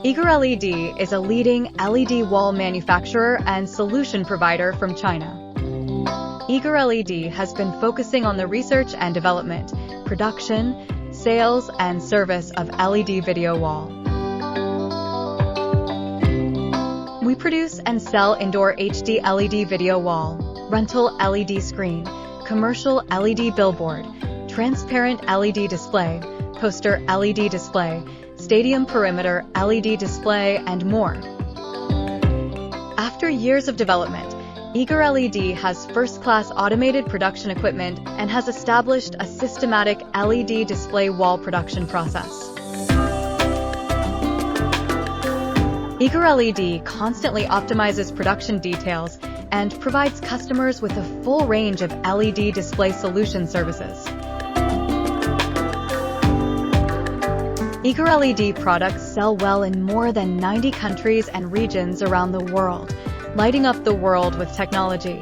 Eagerled is a leading LED wall manufacturer and solution provider from China. Eagerled has been focusing on the research and development, production, sales, and service of LED video wall. We produce and sell indoor HD LED video wall, rental LED screen, commercial LED billboard, transparent LED display, poster LED display, stadium perimeter LED display, and more. After years of development, Eagerled has first-class automated production equipment and has established a systematic LED display wall production process. Eagerled constantly optimizes production details and provides customers with a full range of LED display solution services. Eagerled products sell well in more than 90 countries and regions around the world, lighting up the world with technology.